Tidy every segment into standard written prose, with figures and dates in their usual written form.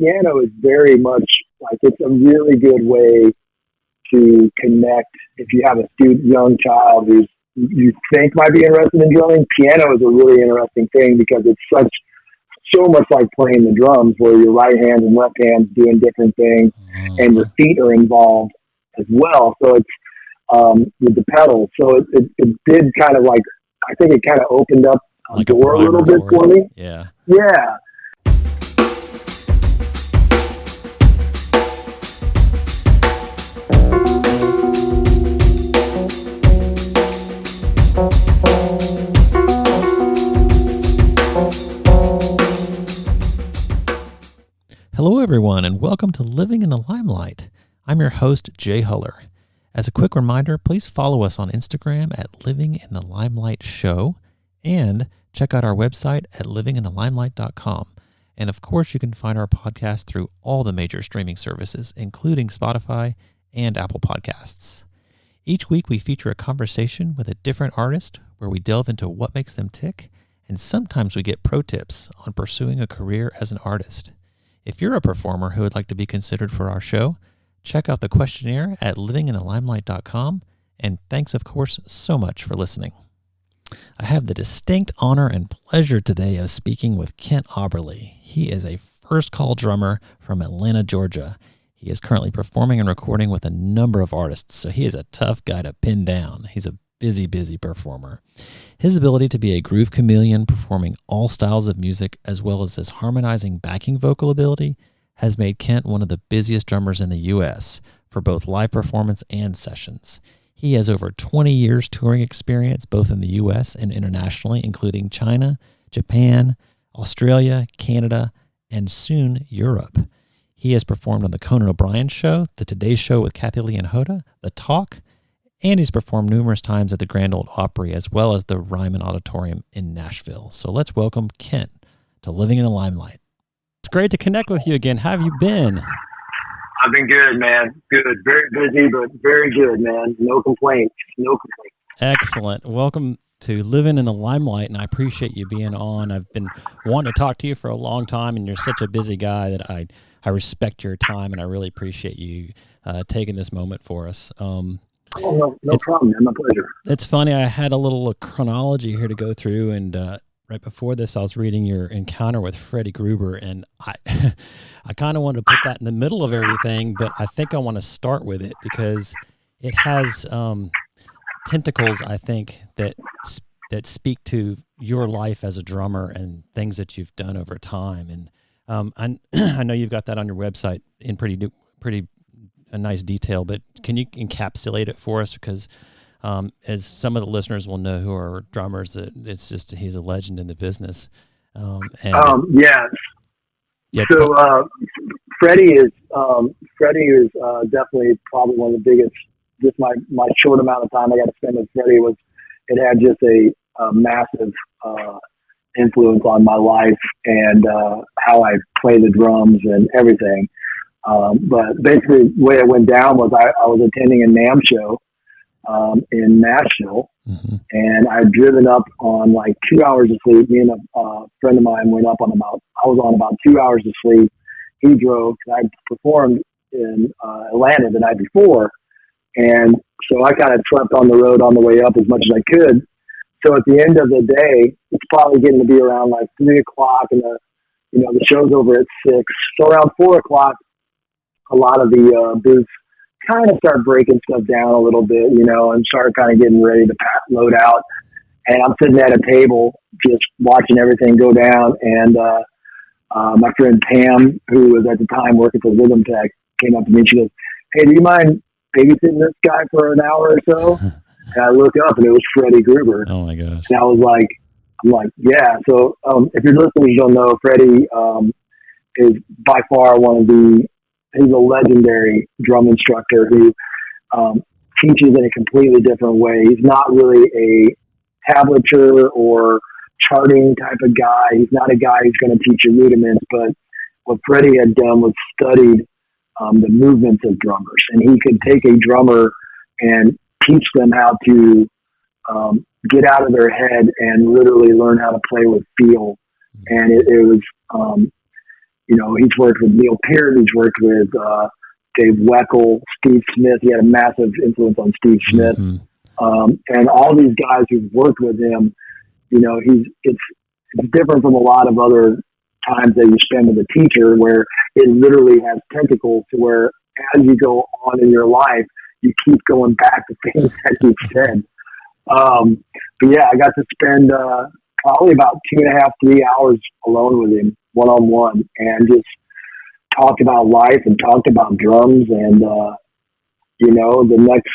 piano is very much like, it's a really good way to connect. If you have a young child who's you think might be interested in drumming, piano is a really interesting thing because it's so much like playing the drums, where your right hand and left hand doing different things, and your feet are involved as well. So it's with the pedals. So it did kind of like, I think it kind of opened up a door a little bit for me. Yeah. Yeah. Hello, everyone, and welcome to Living in the Limelight. I'm your host, Jay Huller. As a quick reminder, please follow us on Instagram at Living in the Limelight Show, and check out our website at livinginthelimelight.com. And of course, you can find our podcast through all the major streaming services, including Spotify and Apple Podcasts. Each week, we feature a conversation with a different artist where we delve into what makes them tick, and sometimes we get pro tips on pursuing a career as an artist. If you're a performer who would like to be considered for our show, check out the questionnaire at livinginthelimelight.com, and thanks, of course, so much for listening. I have the distinct honor and pleasure today of speaking with Kent Aberle. He is a first-call drummer from Atlanta, Georgia. He is currently performing and recording with a number of artists, so he is a tough guy to pin down. He's a busy performer. His ability to be a groove chameleon, performing all styles of music, as well as his harmonizing backing vocal ability, has made Kent one of the busiest drummers in the U.S. for both live performance and sessions. He has over 20 years touring experience, both in the U.S. and internationally, including China, Japan, Australia, Canada, and soon Europe. He has performed on the Conan O'Brien Show, the Today Show with Kathy Lee and Hoda, The Talk, and he's performed numerous times at the Grand Ole Opry, as well as the Ryman Auditorium in Nashville. So let's welcome Kent to Living in the Limelight. It's great to connect with you again. How have you been? I've been good, man. Good. Very busy, but very good, man. No complaints. Excellent. Welcome to Living in the Limelight, and I appreciate you being on. I've been wanting to talk to you for a long time, and you're such a busy guy that I respect your time, and I really appreciate you taking this moment for us. No problem, man. My pleasure. It's funny. I had a little chronology here to go through, and right before this, I was reading your encounter with Freddie Gruber, and I kind of wanted to put that in the middle of everything, but I think I want to start with it because it has tentacles, I think, that speak to your life as a drummer and things that you've done over time. And I know you've got that on your website in pretty a nice detail, but can you encapsulate it for us? Because as some of the listeners will know who are drummers, it's just, he's a legend in the business. Yes. Yeah, so Freddie is definitely probably one of the biggest. Just my short amount of time I got to spend with Freddie had just a massive influence on my life and how I play the drums and everything. But basically the way it went down was I was attending a NAMM show in Nashville, mm-hmm. and I'd driven up on like 2 hours of sleep. Me and a friend of mine went up on I was on about 2 hours of sleep. He drove, 'cause I performed in Atlanta the night before, and so I kind of slept on the road on the way up as much as I could. So at the end of the day, it's probably getting to be around like 3 o'clock, and the show's over at 6. So around 4 o'clock, a lot of the booths kind of start breaking stuff down a little bit, and start kind of getting ready to load out. And I'm sitting at a table just watching everything go down. And my friend Pam, who was at the time working for Rhythm Tech, came up to me and she goes, "Hey, do you mind babysitting this guy for an hour or so?" And I look up and it was Freddie Gruber. Oh my gosh. And I'm like, yeah. So if you're listening, you'll know Freddie is by far he's a legendary drum instructor who teaches in a completely different way. He's not really a tablature or charting type of guy. He's not a guy who's going to teach you rudiments, but what Freddie had done was studied the movements of drummers, and he could take a drummer and teach them how to get out of their head and literally learn how to play with feel. And it was He's worked with Neil Peart, he's worked with Dave Weckl, Steve Smith. He had a massive influence on Steve Smith. And all these guys who've worked with him, it's different from a lot of other times that you spend with a teacher where it literally has tentacles to where as you go on in your life, you keep going back to things that you've said. But yeah, I got to spend probably about 2.5, 3 hours alone with him, one-on-one, and just talked about life and talked about drums. And, the next,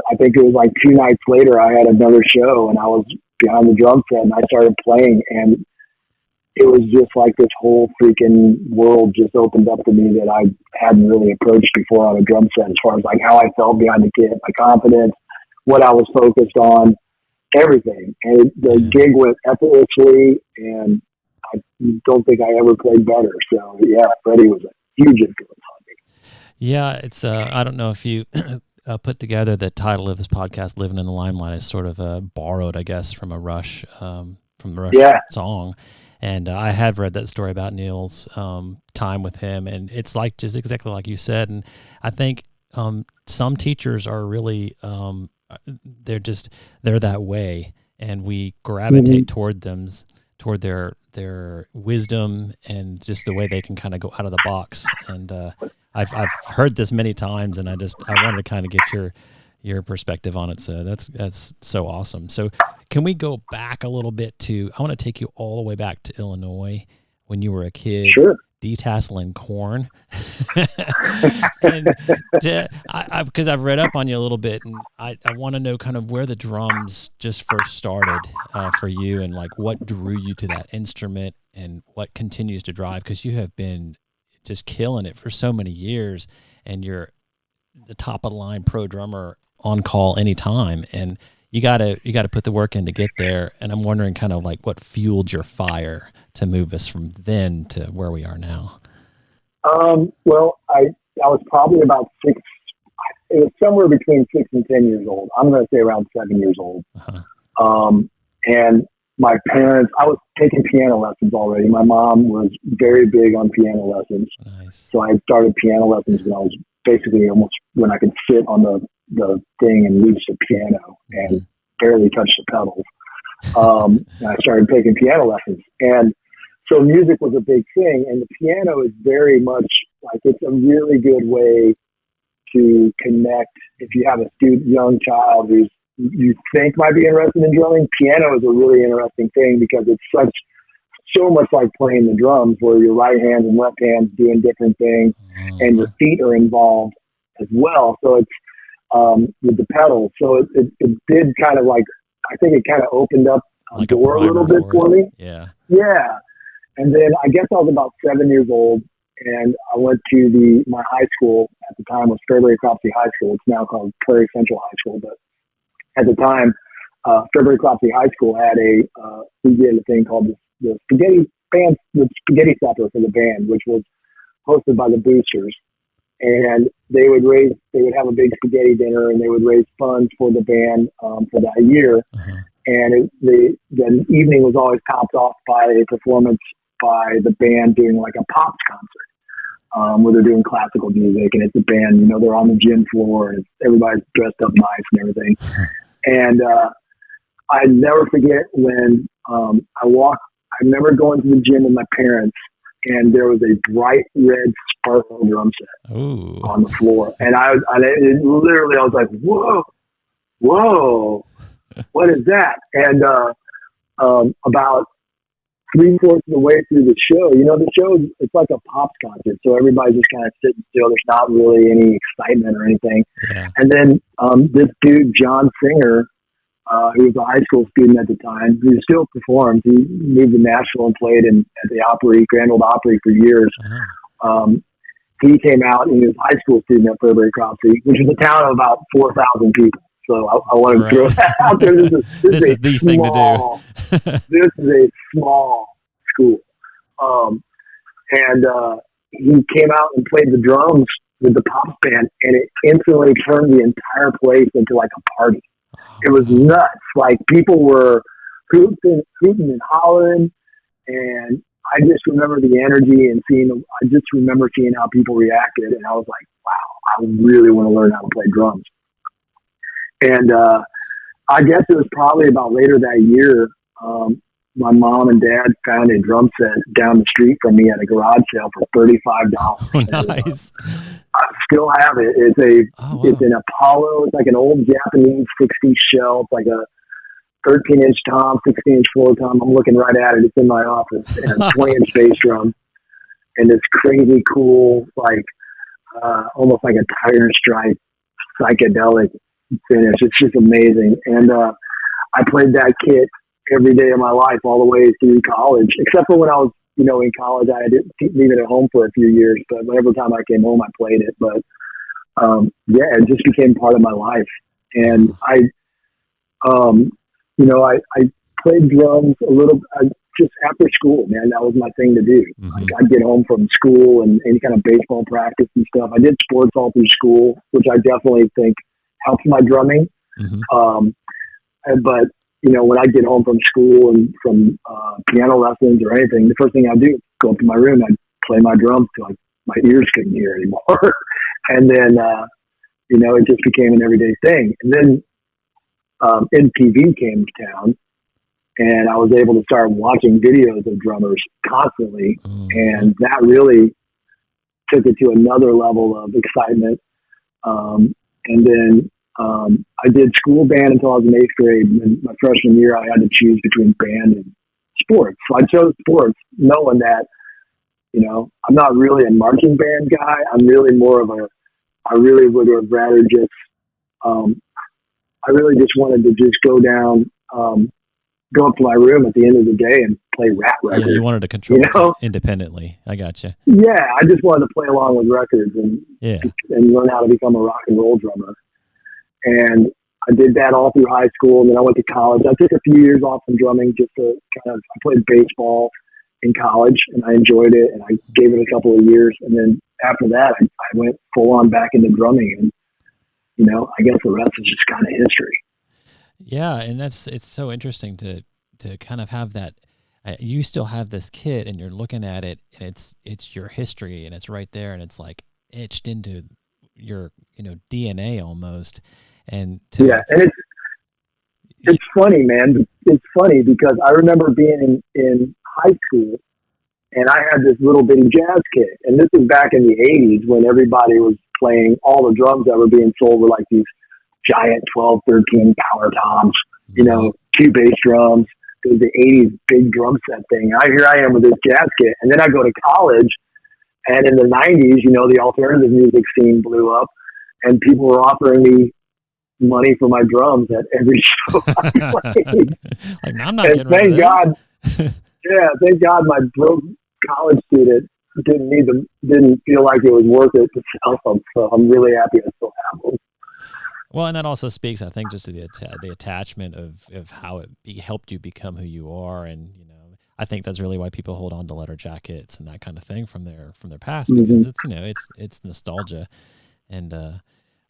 I think it was like 2 nights later, I had another show and I was behind the drum set and I started playing, and it was just like this whole freaking world just opened up to me that I hadn't really approached before on a drum set, as far as like how I felt behind the kit, my confidence, what I was focused on, everything. And the gig went effortlessly, and I don't think I ever played better. So yeah, Freddie was a huge influence on me. Yeah, it's I don't know if you put together the title of this podcast, "Living in the Limelight," is sort of borrowed, I guess, from a Rush song. And I have read that story about Neil's time with him, and it's like just exactly like you said. And I think some teachers are really they're that way, and we gravitate toward their wisdom and just the way they can kind of go out of the box. And I've heard this many times, and I wanted to kind of get your perspective on it. So that's so awesome. So can we go back a little bit I want to take you all the way back to Illinois when you were a kid. Sure. Detasseling corn. And because I've read up on you a little bit, and I want to know kind of where the drums just first started for you, and like what drew you to that instrument and what continues to drive, because you have been just killing it for so many years, and you're the top of the line pro drummer on call anytime, and you gotta put the work in to get there. And I'm wondering kind of like what fueled your fire to move us from then to where we are now. Well, I was probably about 6. It was somewhere between 6 and 10 years old. I'm going to say around 7 years old. And my parents, I was taking piano lessons already. My mom was very big on piano lessons. Nice. So I started piano lessons when I was basically almost when I could sit on the thing and reach the piano and barely touch the pedals. And I started taking piano lessons. And so music was a big thing. And the piano is very much like, it's a really good way to connect. If you have a young child who's you think might be interested in drumming, piano is a really interesting thing because it's so much like playing the drums, where your right hand and left hand doing different things, and your feet are involved as well. So it's with the pedals. So it did kind of like, I think it kind of opened up a door a little bit for me. Yeah. Yeah. And then I guess I was about 7 years old, and I went to my high school at the time was Fairbury Cropsey High School. It's now called Prairie Central High School, but at the time, Fairbury Cropsey High School had we did a thing called the Spaghetti Band, the Spaghetti Supper for the band, which was hosted by the Boosters. And they would have a big spaghetti dinner, and they would raise funds for the band for that year. And the evening was always topped off by a performance by the band doing like a pops concert, where they're doing classical music, and it's a band, they're on the gym floor, and everybody's dressed up nice and everything. And I never forget when I remember going to the gym with my parents, and there was a bright red sparkle drum set on the floor. And I was like, whoa, what is that? And about 3/4 of the way through the show, the show, it's like a pops concert. So everybody's just kind of sitting still. There's not really any excitement or anything. Yeah. And then this dude, John Singer, who was a high school student at the time, who still performs. He moved to Nashville and played at the Opry, Grand Ole Opry for years. He came out, and he was a high school student at Fairbury Cropsey, which is a town of about 4,000 people. So I want to throw that out there. This is the thing to do. This is a small school. And he came out and played the drums with the pops band, and it instantly turned the entire place into like a party. It was nuts. Like, people were hooting and hollering, and I just remember the energy and I just remember seeing how people reacted. And I was like, wow, I really want to learn how to play drums. And, I guess it was probably about later that year. My mom and dad found a drum set down the street from me at a garage sale for $35. Oh, nice. I still have it. It's an Apollo. It's like an old Japanese 60s shell. It's like a 13-inch tom, 16-inch floor tom. I'm looking right at it. It's in my office. And a 20-inch bass drum. And it's crazy cool, like almost like a tire stripe psychedelic finish. It's just amazing. And I played that kit every day of my life all the way through college, except for when I was, in college. I didn't leave it at home for a few years, but every time I came home, I played it. But it just became part of my life. And I played drums a little just after school, man. That was my thing to do. Mm-hmm. Like, I'd get home from school and any kind of baseball practice and stuff. I did sports all through school, which I definitely think helps my drumming. Mm-hmm. But when I get home from school and from piano lessons or anything, the first thing I do is go up to my room. I'd play my drums till my ears couldn't hear anymore. And then, it just became an everyday thing. And then MTV came to town, and I was able to start watching videos of drummers constantly. Mm-hmm. And that really took it to another level of excitement. And then I did school band until I was in 8th grade. And my freshman year, I had to choose between band and sports. So I chose sports, knowing that, I'm not really a marching band guy. I'm really more of I really would have rather just, I really just wanted to just go down, go up to my room at the end of the day and play rap records. Yeah, you wanted to control it independently. I gotcha. Yeah, I just wanted to play along with records and learn how to become a rock and roll drummer. And I did that all through high school, and then I went to college. I took a few years off from drumming just to I played baseball in college, and I enjoyed it, and I gave it a couple of years. And then after that, I went full on back into drumming, and, I guess the rest is just kind of history. Yeah, and it's so interesting to kind of have that. You still have this kit, and you're looking at it, and it's your history, and it's right there, and it's like etched into your DNA almost. And and it's funny, man. It's funny because I remember being in high school, and I had this little bitty jazz kit, and this was back in the 80s when everybody was playing. All the drums that were being sold were like these giant 12, 13 power toms, 2 bass drums. It was the 80s big drum set thing. Here I am with this jazz kit, and then I go to college, and in the 90s, the alternative music scene blew up, and people were offering me money for my drums at every show I played. Like, I'm not getting rid of thank this. God. Yeah, thank God my broke college student didn't feel like it was worth it to sell them. So I'm really happy I still have them. Well, and that also speaks, I think, just to the attachment of how it helped you become who you are, and I think that's really why people hold on to leather jackets and that kind of thing from their past, because it's nostalgia, and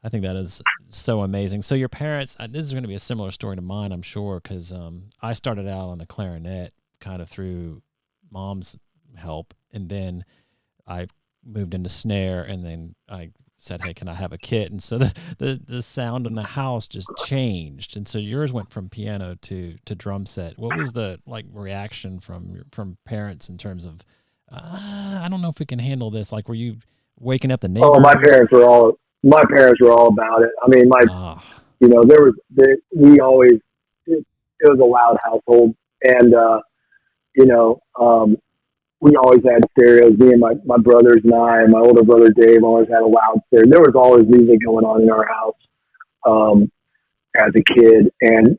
I think that is so amazing. So your parents, this is going to be a similar story to mine, I'm sure, because I started out on the clarinet kind of through mom's help, and then I moved into snare, and then I said, hey, can I have a kit? And so the sound in the house just changed, and so yours went from piano to drum set. What was the reaction from parents in terms of I don't know if we can handle this? Like, were you waking up the neighbors? Oh, my parents were all about it. I mean, it was a loud household, and we always had stereos. Me and my brothers and I, and my older brother Dave always had a loud stereo. There was always music going on in our house as a kid.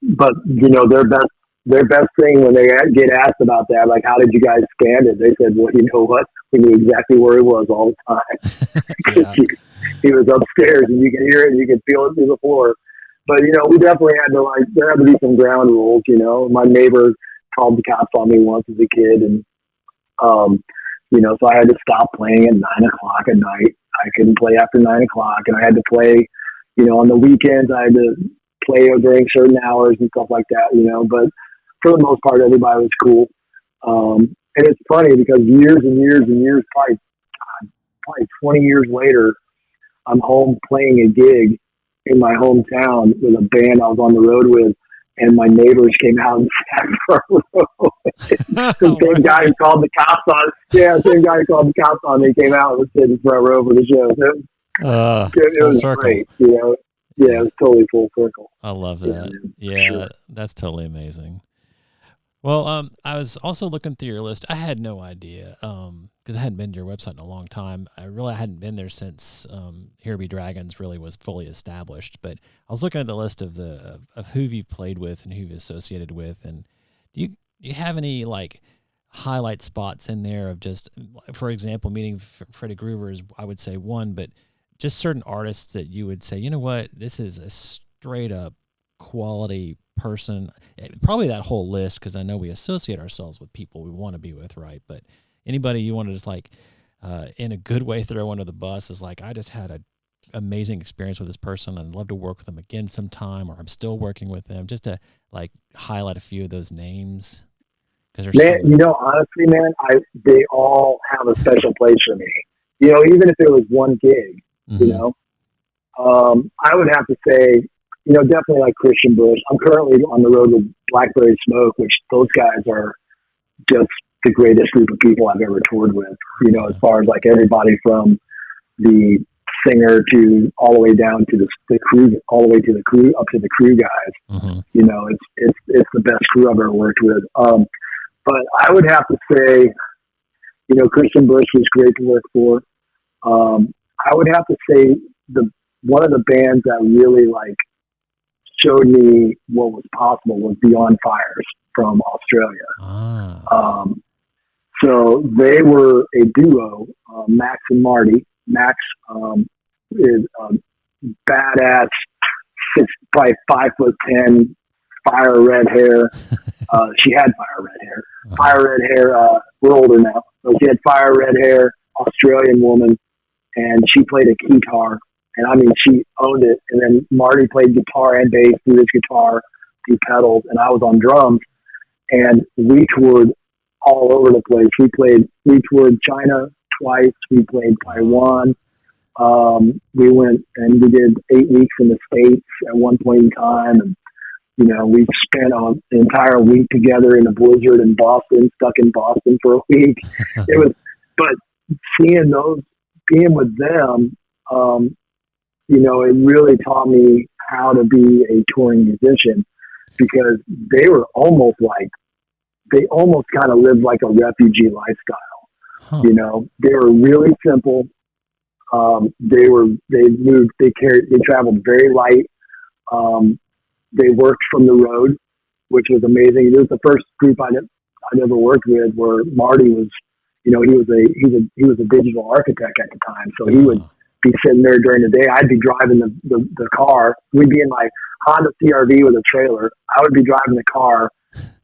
But their best thing when they get asked about that, like, how did you guys stand it? They said, well, you know what? We knew exactly where he was all the time. He was upstairs, and you could hear it, and you could feel it through the floor. But, we definitely had to, there had to be some ground rules, My neighbor called the cops on me once as a kid, and so I had to stop playing at 9 o'clock at night. I couldn't play after 9 o'clock, and I had to play, on the weekends. I had to play during certain hours and stuff like that, But for the most part, everybody was cool. And it's funny because years and years and years, probably 20 years later, I'm home playing a gig in my hometown with a band I was on the road with, and my neighbors came out and sat for a row. The same guy who called the cops on. Yeah, the same guy who called the cops on me came out and was sitting front row for the show. So it was circle. Great, you know. Yeah, it was totally full circle. I love that. Yeah, sure. That's totally amazing. Well, I was also looking through your list. I had no idea because I hadn't been to your website in a long time. I hadn't been there since Here Be Dragons really was fully established. But I was looking at the list of who you've played with and who you've associated with. And do you have any like highlight spots in there of just, for example, meeting Freddie Groover is, I would say, one, but just certain artists that you would say, you know what, this is a straight up quality person. Probably that whole list, because I know we associate ourselves with people we want to be with, right? But anybody you want to just like in a good way throw under the bus is like, I just had an amazing experience with this person. I'd love to work with them again sometime, or I'm still working with them, just to like highlight a few of those names. Man, you know, honestly, man, they all have a special place for me. You know, even if it was one gig, you know, I would have to say, you know, definitely like Christian Bush. I'm currently on the road with Blackberry Smoke, which those guys are just the greatest group of people I've ever toured with. You know, as far as like everybody from the singer to all the way down to the crew, all the way to the crew, up to the crew guys. You know, it's the best crew I've ever worked with. But I would have to say, you know, Christian Bush was great to work for. I would have to say one of the bands that really like showed me what was possible was Beyond Fires from Australia. So they were a duo, Max and Marty. Max is badass, probably 5'10", fire red hair. She had fire red hair. Fire red hair. We're older now, so she had fire red hair. Australian woman, and she played a guitar. And I mean, she owned it. And then Marty played guitar and bass through his guitar, through pedals, and I was on drums. And we toured all over the place. We toured China twice. We played Taiwan. We went and we did 8 weeks in the States at one point in time. And, you know, we spent an entire week together in a blizzard in Boston, stuck in Boston for a week. But being with them, you know, it really taught me how to be a touring musician, because they almost kind of lived like a refugee lifestyle. You know, they were really simple. They traveled very light. They worked from the road, which was amazing. It was the first group I'd ever worked with where Marty was, you know, he was a digital architect at the time. So he would be sitting there during the day. I'd be driving the car. We'd be in my Honda CRV with a trailer. I would be driving the car.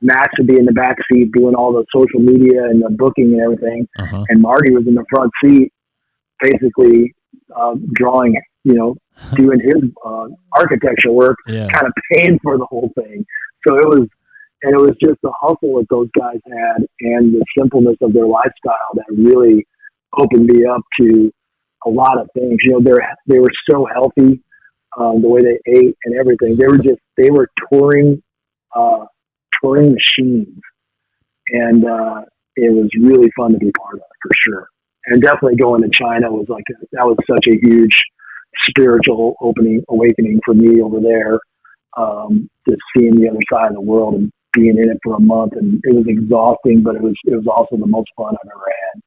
Max would be in the back seat doing all the social media and the booking and everything. And Marty was in the front seat, basically drawing, you know, doing his architecture work, kind of paying for the whole thing. So it was just the hustle that those guys had and the simpleness of their lifestyle that really opened me up to a lot of things. You know, they were so healthy, the way they ate and everything. They were touring machines, and it was really fun to be part of, for sure. And definitely going to China was that was such a huge spiritual awakening for me over there. Just seeing the other side of the world and being in it for a month, and it was exhausting, but it was also the most fun I've ever had.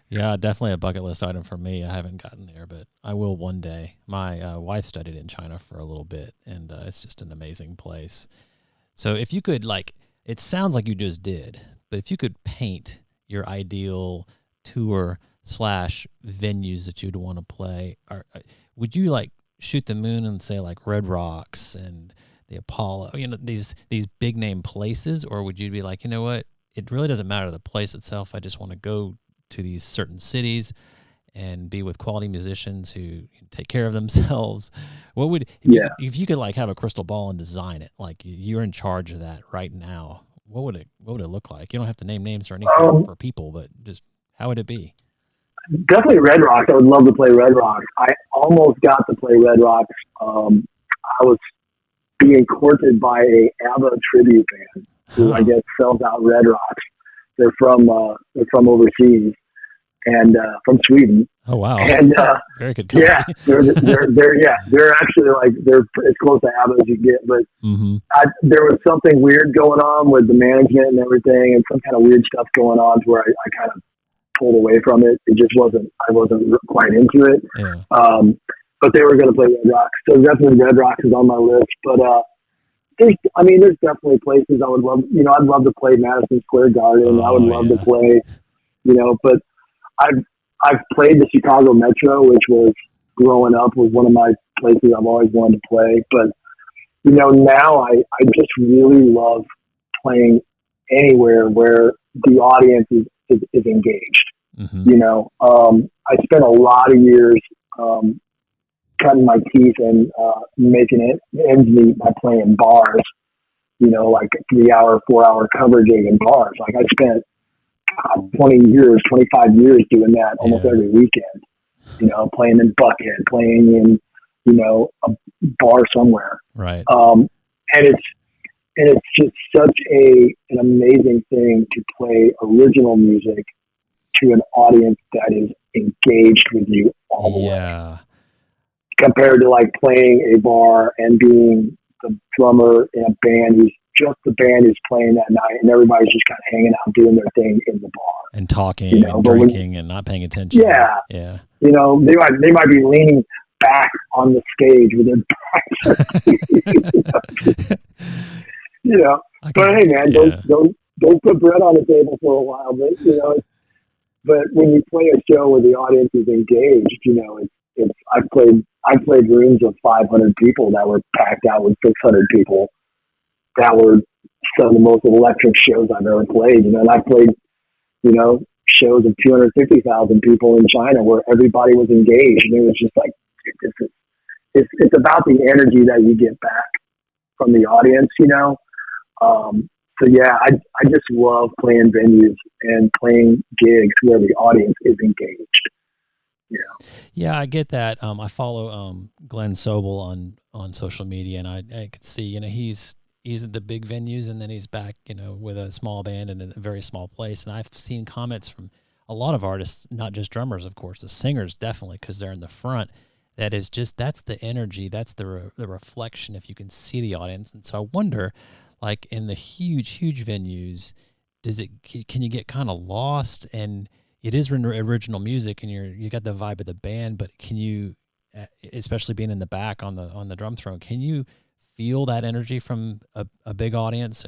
Yeah, definitely a bucket list item for me. I haven't gotten there, but I will one day. My wife studied in China for a little bit, and it's just an amazing place. So if you could, like, it sounds like you just did, but if you could paint your ideal tour / venues that you'd want to play, would you like shoot the moon and say like Red Rocks and the Apollo, you know, these big name places, or would you be like, you know what, it really doesn't matter the place itself. I just want to go to these certain cities and be with quality musicians who take care of themselves. What would, if you could like have a crystal ball and design it, like you're in charge of that right now, what would it look like? You don't have to name names or anything for people, but just how would it be? Definitely Red Rocks. I would love to play Red Rocks. I almost got to play Red Rocks. I was being courted by a ABBA tribute band who I guess sells out Red Rocks. They're from overseas and from Sweden. Oh wow! And very good company. Yeah, they're actually like they're as close to ABBA as you get. But there was something weird going on with the management and everything, and some kind of weird stuff going on to where I kind of pulled away from it. It just I wasn't quite into it. Yeah. But they were going to play Red Rocks, so definitely Red Rocks is on my list. But there's definitely places I would love. I'd love to play Madison Square Garden. I would love to play. But I've played the Chicago Metro, which was growing up was one of my places I've always wanted to play. But now I just really love playing anywhere where the audience is engaged. I spent a lot of years cutting my teeth and making ends meet by playing bars. Like 3-hour, 4-hour cover gig in bars. Like I spent 20 years, 25 years doing that almost every weekend. Playing in Bucket, playing in a bar somewhere. Right. And it's just such an amazing thing to play original music to an audience that is engaged with you all the way. Compared to like playing a bar and being the drummer in a band who's just the band who's playing that night and everybody's just kind of hanging out doing their thing in the bar. And talking and drinking and not paying attention. Yeah. Yeah. They might be leaning back on the stage with their backs. But hey man, don't put bread on the table for a while. But when you play a show where the audience is engaged, I've played rooms of 500 people that were packed out with 600 people. That were some of the most electric shows I've ever played. And I played, shows of 250,000 people in China where everybody was engaged, and it was just like it's about the energy that you get back from the audience. So yeah, I just love playing venues and playing gigs where the audience is engaged. Yeah, I get that. I follow Glenn Sobel on social media, and I could see he's at the big venues, and then he's back with a small band in a very small place. And I've seen comments from a lot of artists, not just drummers, of course, the singers definitely, because they're in the front. That's the energy, that's the reflection if you can see the audience. And so I wonder, like in the huge venues, can you get kind of lost? And it is original music, and you got the vibe of the band, but can you, especially being in the back on the drum throne, can you feel that energy from a big audience?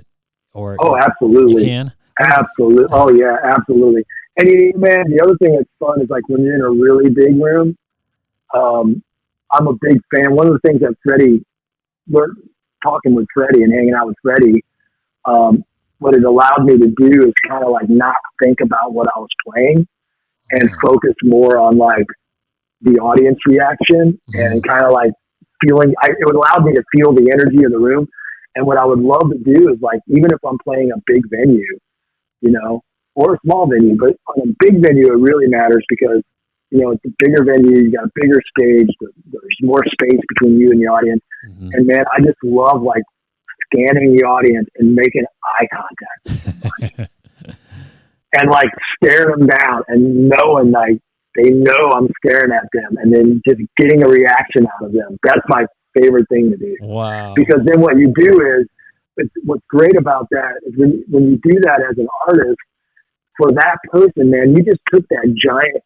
Or absolutely, you can. Absolutely. Oh yeah, absolutely. And man, the other thing that's fun is like when you're in a really big room. I'm a big fan. One of the things that we're talking with Freddie and hanging out with Freddie, what it allowed me to do is kind of like not think about what I was playing and focus more on like the audience reaction and kind of like feeling. It allowed me to feel the energy of the room. And what I would love to do is like, even if I'm playing a big venue, or a small venue, but on a big venue, it really matters because, it's a bigger venue, you got a bigger stage, there's more space between you and the audience. And man, I just love like scanning the audience and making eye contact and like staring them down and knowing like they know I'm staring at them and then just getting a reaction out of them. That's my favorite thing to do. Wow. Because then what you do is, what's great about that is when you do that as an artist, for that person, man, you just took that giant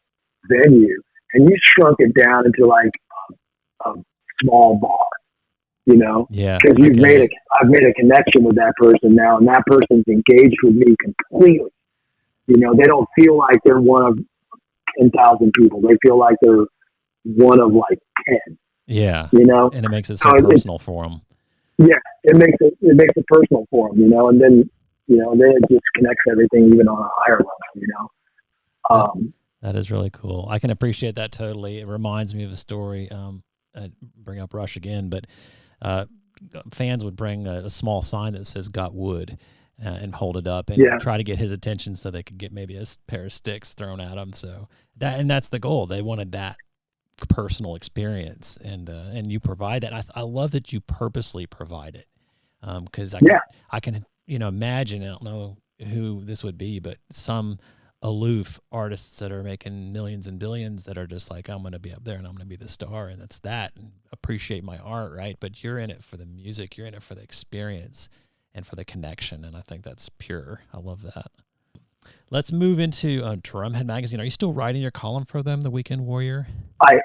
venue and you shrunk it down into like a small bar, Yeah. because I've made a connection with that person now, and that person's engaged with me completely. They don't feel like they're one of 10,000 people. They feel like they're one of like 10. Yeah. And it makes it so personal for them. Yeah, it makes it personal for them, and then then it just connects everything even on a higher level, That is really cool. I can appreciate that totally. It reminds me of a story. I bring up Rush again, but fans would bring a small sign that says "Got Wood," and hold it up and try to get his attention so they could get maybe a pair of sticks thrown at them. So that's the goal. They wanted that personal experience, and you provide that. I love that you purposely provide it, because I can imagine, I don't know who this would be, but some aloof artists that are making millions and billions that are just like, I'm going to be up there and I'm going to be the star, and that's that, and appreciate my art, right? But you're in it for the music, you're in it for the experience and for the connection, and I think that's pure. I love that. Let's move into Drumhead Magazine. Are you still writing your column for them, The Weekend Warrior? I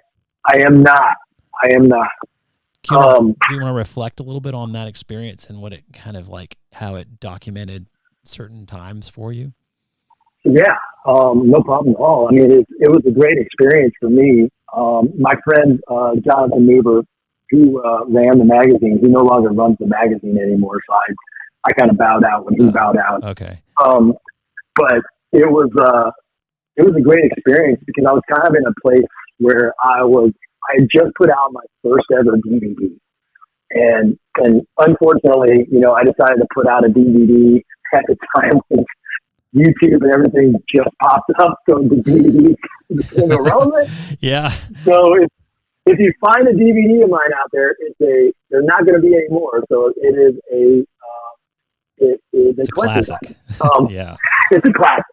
am not. Do you want to reflect a little bit on that experience and what it kind of like, how it documented certain times for you? Yeah, no problem at all. I mean, it was a great experience for me. My friend, Jonathan Neighbor, who ran the magazine, he no longer runs the magazine anymore, so I kind of bowed out when he bowed out. Okay. But it was a great experience because I was kind of in a place where I had just put out my first ever DVD. And unfortunately, I decided to put out a DVD at the time when YouTube and everything just popped up, so the DVD became irrelevant. Yeah. So if you find a DVD of mine out there, they're not going to be anymore. So it is it's a classic. Yeah. It's a classic.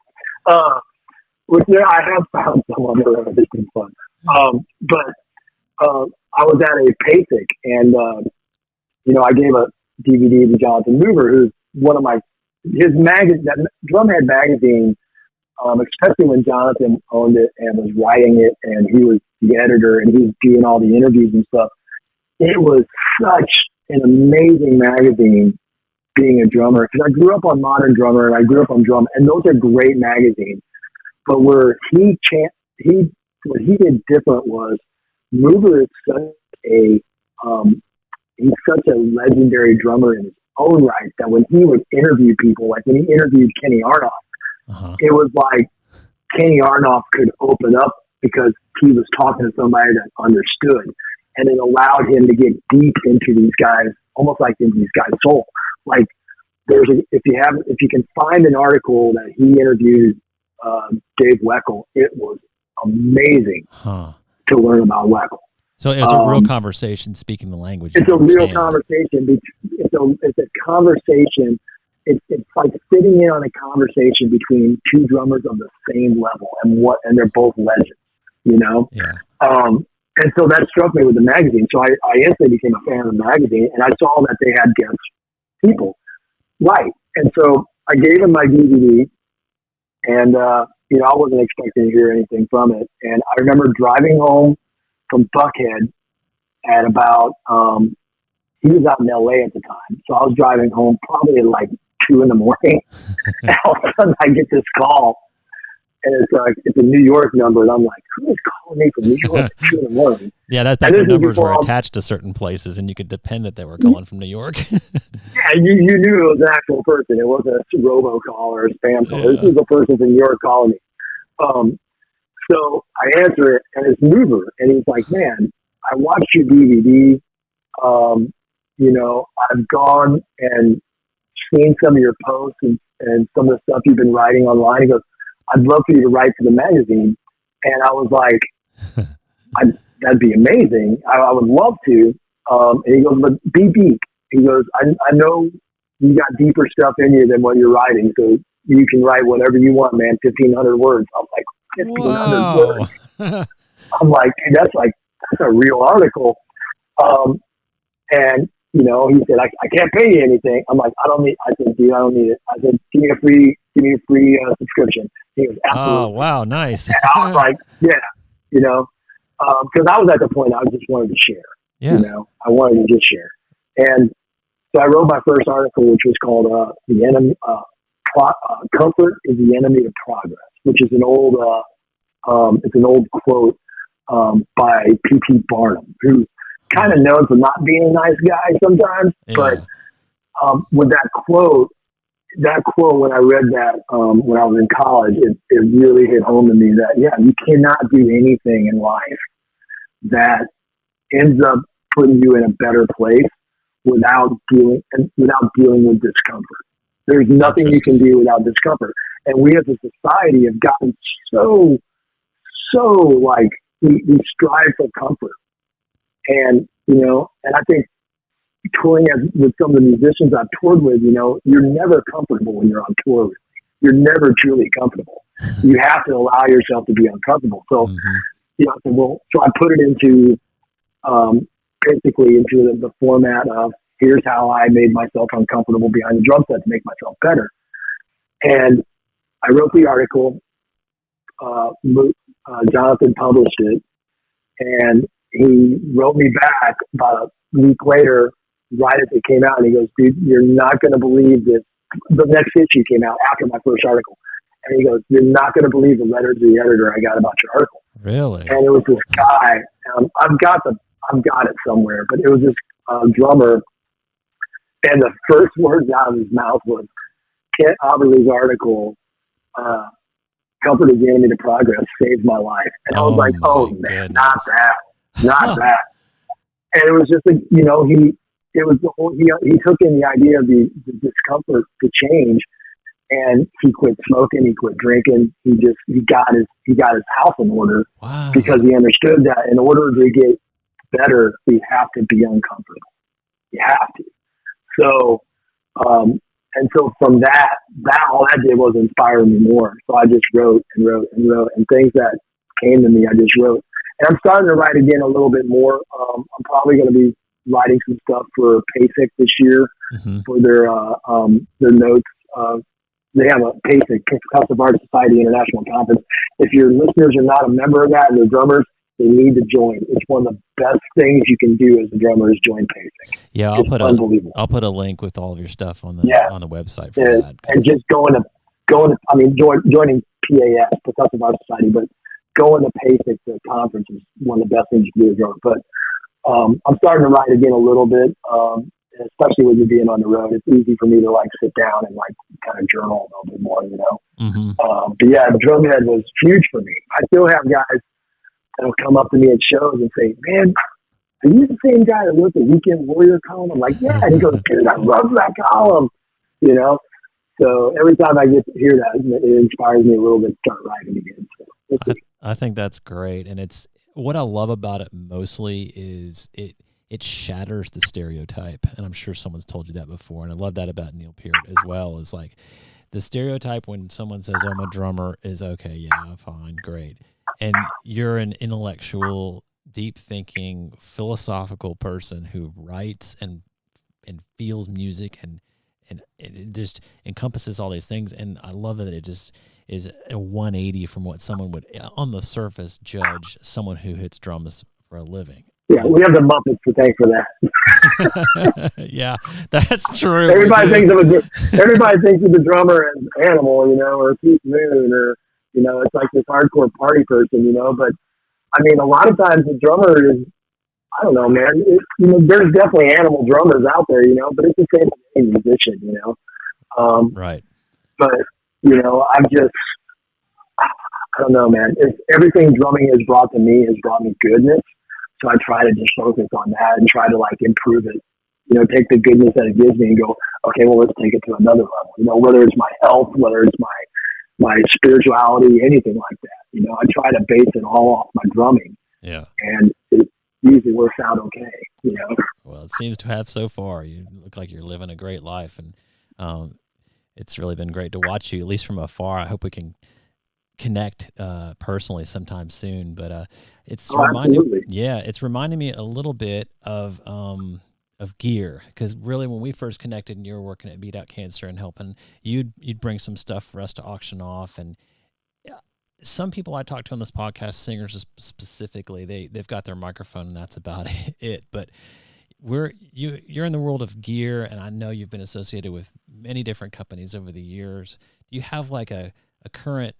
Which I have found some on there that have been fun. But I was at a PASIC, and I gave a DVD to Jonathan Mover, who's one of his magazine, that Drumhead magazine, especially when Jonathan owned it and was writing it, and he was the editor and he was doing all the interviews and stuff. It was such an amazing magazine being a drummer, because I grew up on Modern Drummer and I grew up on Drum, and those are great magazines. But where what he did different was, Mover is he's such a legendary drummer in his own right, that when he would interview people, like when he interviewed Kenny Arnoff, it was like Kenny Arnoff could open up because he was talking to somebody that understood, and it allowed him to get deep into these guys, almost like into these guys' soul. Like if you can find an article that he interviewed Dave Weckl, it was amazing to learn about Weckl. So it's a real conversation, speaking the language. It's a real conversation. It's a conversation. It's like sitting in on a conversation between two drummers of the same level, and they're both legends, Yeah. And so that struck me with the magazine. So I instantly became a fan of the magazine, and I saw that they had guest people. Right. And so I gave him my DVD, and, I wasn't expecting to hear anything from it. And I remember driving home from Buckhead at about, he was out in LA at the time. So I was driving home probably at like 2 a.m. And all of a sudden I get this call, and it's a New York number. And I'm like, who is calling me from New York at 2 a.m? Yeah, that's back when numbers were attached to certain places and you could depend that they were calling from New York. Yeah, you knew it was an actual person. It wasn't a robocall or a spam call. Yeah. This is a person from New York calling me. So I answer it, and it's Mover, and he's like, "Man, I watched your DVD. I've gone and seen some of your posts and some of the stuff you've been writing online." He goes, "I'd love for you to write for the magazine." And I was like, "That'd be amazing. I would love to." And he goes, "But be deep." He goes, I know you got deeper stuff in you than what you're writing, so you can write whatever you want, man. 1,500 words. I'm like, 1,500 words. I'm like, dude, that's a real article. And he said, I can't pay you anything. I'm like, I said, dude, I don't need it. I said, give me a free subscription. He goes, absolutely. Oh, wow, nice. And I was like, yeah, because I was at the point I just wanted to share. Yeah. I wanted to just share. And so I wrote my first article, which was called "The Enemy." Comfort is the enemy of progress, which is an old quote by P.T. Barnum, who's kind of known for not being a nice guy sometimes. Yeah. But with that quote, when I read that when I was in college, it really hit home to me that, yeah, you cannot do anything in life that ends up putting you in a better place without dealing with discomfort. There's nothing you can do without discomfort. And we as a society have gotten so like, we strive for comfort. And, and I think touring with some of the musicians I've toured with, you're never comfortable when you're on tour with me. You're never truly comfortable. You have to allow yourself to be uncomfortable. So, so I put it into, basically into the format of, here's how I made myself uncomfortable behind the drum set to make myself better. And I wrote the article, Jonathan published it, and he wrote me back about a week later, right as it came out, and he goes, dude, you're not going to believe this. The next issue came out after my first article. And he goes, you're not going to believe the letter to the editor I got about your article. Really? And it was this guy, I've got it somewhere, but it was this drummer, and the first words out of his mouth was, Kent Aberle's article, Comfort is the Enemy to Progress, saved my life. And I was like, oh man, not that. And it was just like, he took in the idea of the discomfort to change, and he quit smoking, he quit drinking, he got his house in order. Wow. Because he understood that in order to get better, we have to be uncomfortable. You have to. So, and so from that all that did was inspire me more. So I just wrote and things that came to me, I just wrote. And I'm starting to write again a little bit more. I'm probably going to be writing some stuff for PASIC this year for their notes. They have a PASIC, Concussive Arts Society International Conference. If your listeners are not a member of that and they're drummers, they need to join. It's one of the best things you can do as a drummer is join PASIC. Yeah, I'll put a link with all of your stuff on the website for that. And just joining PAS, Concussive Arts Society, but going to PASIC, the conference, is one of the best things you can do as a drummer. But I'm starting to write again a little bit, especially with you being on the road. It's easy for me to like sit down and like kind of journal a little bit more, But yeah, Drumhead was huge for me. I still have guys that'll come up to me at shows and say, man, are you the same guy that wrote the Weekend Warrior column? I'm like, yeah. And he goes, dude, I love that column, So every time I get to hear that, it inspires me a little bit to start writing again. So I think that's great. And it's what I love about it mostly is it shatters the stereotype. And I'm sure someone's told you that before. And I love that about Neil Peart as well, is like the stereotype when someone says, I'm a drummer is okay. Yeah, fine. Great. And you're an intellectual, deep thinking, philosophical person who writes and feels music and it just encompasses all these things. And I love that it just is a 180 from what someone would on the surface judge someone who hits drums for a living. Yeah, we have the Muppets to thank for that. Yeah, that's true. Everybody thinks of the drummer as Animal, or Keith Moon, or it's like this hardcore party person, But I mean, a lot of times the drummer is, I don't know, man. There's definitely Animal drummers out there, but it's the same with any musician, Right. But I don't know, man. Everything drumming has brought me goodness. So I try to just focus on that and try to like improve it. Take the goodness that it gives me and go, okay, well, let's take it to another level. Whether it's my health, whether it's my spirituality, anything like that. I try to base it all off my drumming. Yeah. And it usually works out okay, Well, it seems to have so far. You look like you're living a great life, and it's really been great to watch you, at least from afar. I hope we can connect personally sometime soon, but it's reminding me a little bit of gear, because really when we first connected and you were working at Beat Out Cancer and helping, you'd bring some stuff for us to auction off. And some people I talk to on this podcast, singers specifically, they've got their microphone and that's about it. But you're in the world of gear, and I know you've been associated with many different companies over the years. Do you have like a current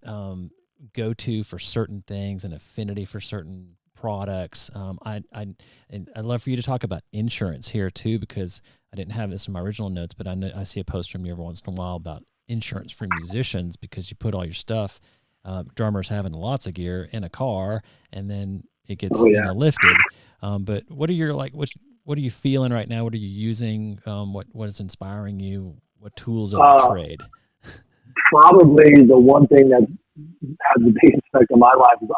go-to for certain things, an affinity for certain products? I'd love for you to talk about insurance here too, because I didn't have this in my original notes, but I see a post from you every once in a while about insurance for musicians, because you put all your stuff, drummers having lots of gear in a car, and then it gets lifted. But what are your what are you feeling right now? What are you using? What is inspiring you? What tools of the trade? Probably the one thing that has the biggest effect on my life is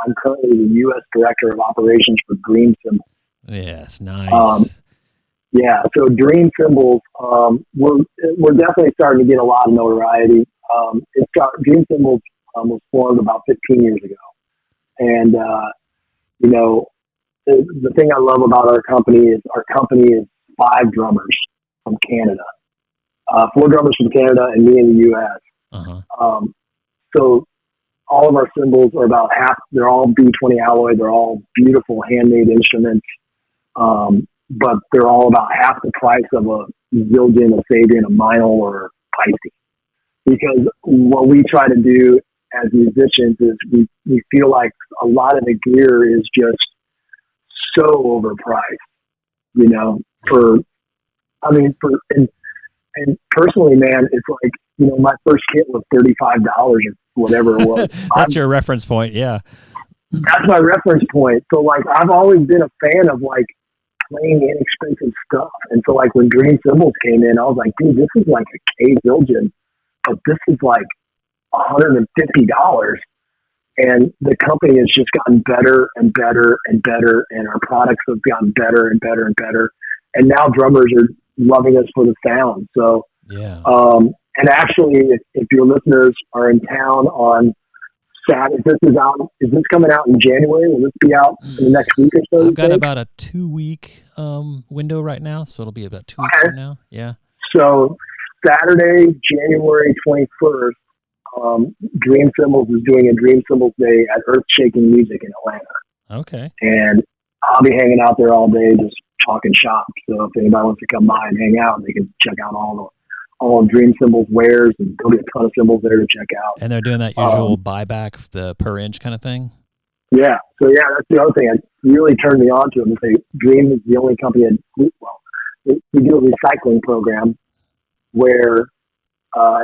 I'm currently the U.S. Director of Operations for Dream Cymbals. Yes, nice. Yeah, so Dream Cymbals, we're definitely starting to get a lot of notoriety. Dream Cymbals was formed about 15 years ago, and you know, the thing I love about our company is 5 drummers from Canada, 4 drummers from Canada, and me in the U.S. So all of our cymbals are about half. They're all B20 alloy. They're all beautiful handmade instruments. But they're all about half the price of a Zildjian, a Sabian, a Meinl, or a Pisces. Because what we try to do as musicians is we feel like a lot of the gear is just so overpriced, you know, and personally, man, it's like, you know, my first kit was $35 or whatever it was. That's your reference point. Yeah. That's my reference point. So like, I've always been a fan of like playing inexpensive stuff. And so like when Dream Cymbals came in, I was like, dude, this is like a K Zildjian, but this is like $150. And the company has just gotten better and better and better. And our products have gotten better and better and better. And now drummers are loving us for the sound. So, yeah. And actually, if your listeners are in town on Saturday, is this coming out in January? Will this be out in the next week or so? I've got about a 2-week window right now, so it'll be about 2 weeks from now. Yeah. So Saturday, January 21st, Dream Cymbals is doing a Dream Cymbals Day at Earth Shaking Music in Atlanta. Okay. And I'll be hanging out there all day, just talking shop. So if anybody wants to come by and hang out, they can check out all Dream Cymbals wares, and there'll be a ton of cymbals there to check out. And they're doing that usual buyback, the per inch kind of thing? Yeah. So yeah, that's the other thing that really turned me on to them. Is Dream is the only company we do a recycling program where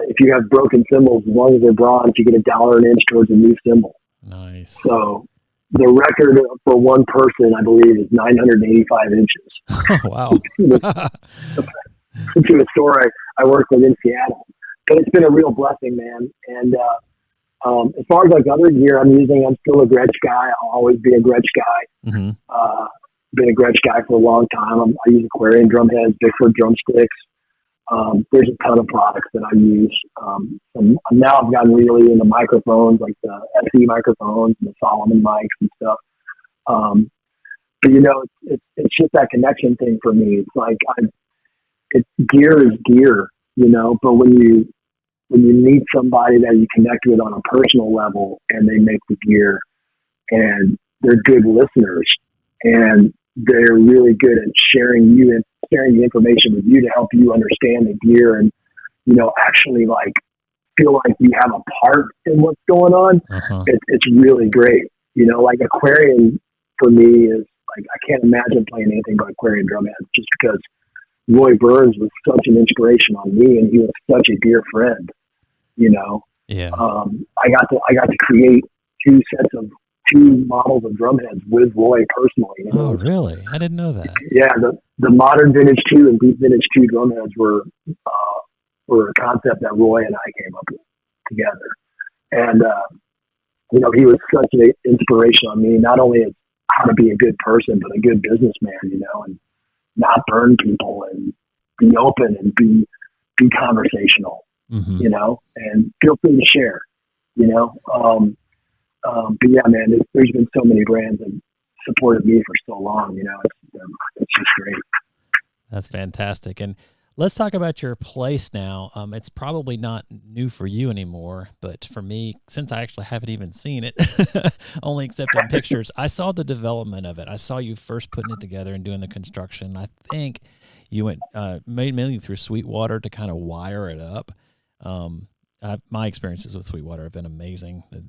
if you have broken cymbals, as long as they're bronze, you get $1 an inch towards a new cymbal. Nice. So the record for one person, I believe, is 985 inches. Oh, wow. To a store I work with in Seattle. But it's been a real blessing, man. And as far as like other gear I'm using, I'm still a Gretsch guy. I'll always be a Gretsch guy. Mm-hmm. Been a Gretsch guy for a long time. I use Aquarian drum heads, Bigfoot drumsticks. There's a ton of products that I use. And now I've gotten really into microphones, like the SE microphones and the Solomon mics and stuff. But you know, it's just that connection thing for me. It's like gear is gear, you know, but when you meet somebody that you connect with on a personal level and they make the gear and they're good listeners and they're really good at sharing the information with you to help you understand the gear and, you know, actually like feel like you have a part in what's going on. Uh-huh. It's really great. You know, like Aquarian for me is like, I can't imagine playing anything but Aquarian drum heads just because Roy Burns was such an inspiration on me, and he was such a dear friend. You know, yeah. I got to create 2 models of drum heads with Roy personally. You know? Oh, really? I didn't know that. Yeah, the modern vintage 2 and deep vintage 2 drum heads were a concept that Roy and I came up with together. And you know, he was such an inspiration on me, not only as how to be a good person, but a good businessman. You know, and not burn people and be open and be conversational, mm-hmm. you know, and feel free to share, you know. But yeah, man, there's been so many brands that supported me for so long, you know, it's just great. That's fantastic. And let's talk about your place now. It's probably not new for you anymore, but for me, since I actually haven't even seen it, only except in pictures, I saw the development of it. I saw you first putting it together and doing the construction. I think you went mainly through Sweetwater to kind of wire it up. My experiences with Sweetwater have been amazing. It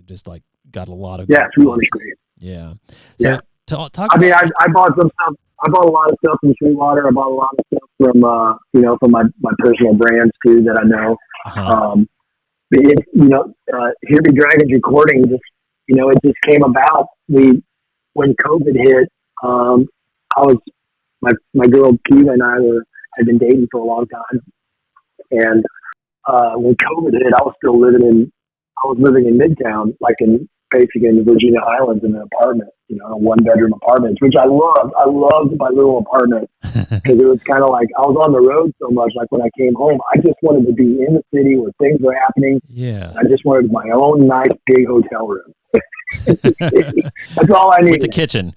just like got a lot of Sweetwater's great. Yeah. So yeah. Talk. I mean, I bought some stuff. I bought a lot of stuff from Sweetwater. I bought a lot of stuff from, you know, from my personal brands too that I know. Uh-huh. Here Be Dragons recording just, you know, it just came about. When COVID hit, my girl Kiva and I had been dating for a long time, And when COVID hit, I was living in Midtown, like basically in the Virginia Islands in an apartment, a 1-bedroom apartment, which I loved. I loved my little apartment because it was kind of like I was on the road so much. Like when I came home, I just wanted to be in the city where things were happening. Yeah. I just wanted my own nice big hotel room. That's all I needed. With the kitchen.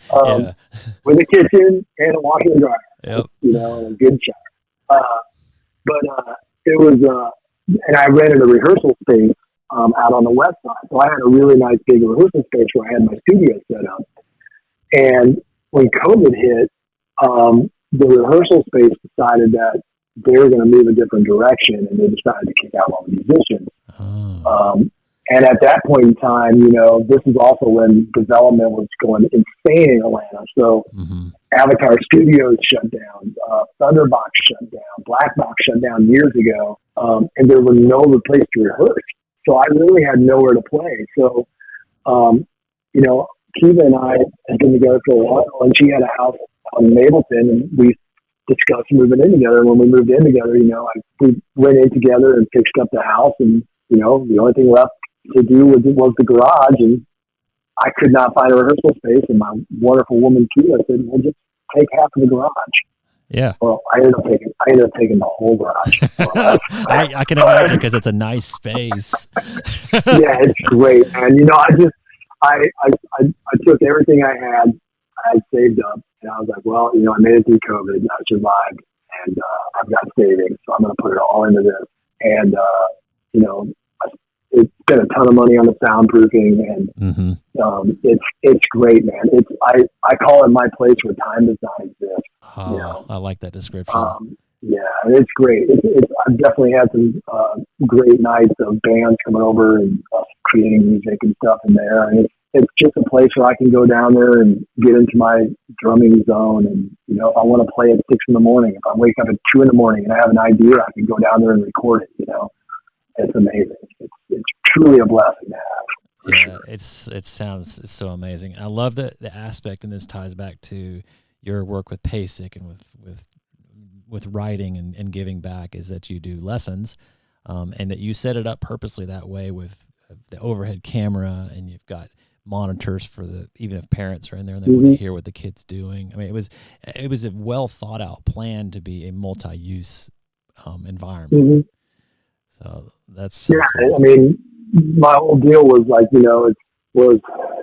With a kitchen and a washer and dryer. Yep. And a good shower. But it was, and I rented a rehearsal space out on the west side. So I had a really nice big rehearsal space where I had my studio set up. And when COVID hit, the rehearsal space decided that they were going to move a different direction, and they decided to kick out all the musicians. Oh. And at that point in time, this is also when development was going insane in Atlanta. So Avatar Studios shut down, Thunderbox shut down, Black Box shut down years ago, and there was no other place to rehearse. So I really had nowhere to play. So, Kiva and I had been together for a while, and she had a house on Mableton, and we discussed moving in together. And when we moved in together, we went in together and fixed up the house, and, the only thing left to do was the garage, and I could not find a rehearsal space, and my wonderful woman Kiva said, "Well, just take half of the garage." Yeah. Well, I ended up taking the whole garage. I can imagine because it's a nice space. Yeah, it's great, man. I took everything I had saved up, and I was like, well, I made it through COVID, I survived, and I've got savings, so I'm going to put it all into this. And it's spent a ton of money on the soundproofing, and it's great, man. I call it my place where time does not exist. Oh, I like that description. Yeah, and it's great. I've definitely had some great nights of bands coming over and creating music and stuff in there. And it's just a place where I can go down there and get into my drumming zone. And, if I want to play at 6 in the morning, if I wake up at 2 in the morning and I have an idea, I can go down there and record it, It's amazing. It's truly a blessing to have. Yeah, sure. It's so amazing. I love the aspect, and this ties back to your work with PASIC and with writing and giving back, is that you do lessons, and that you set it up purposely that way with the overhead camera, and you've got monitors for even if parents are in there and they want to hear what the kid's doing. I mean, it was a well thought out plan to be a multi-use environment. So that's so cool. I mean, my whole deal was like, was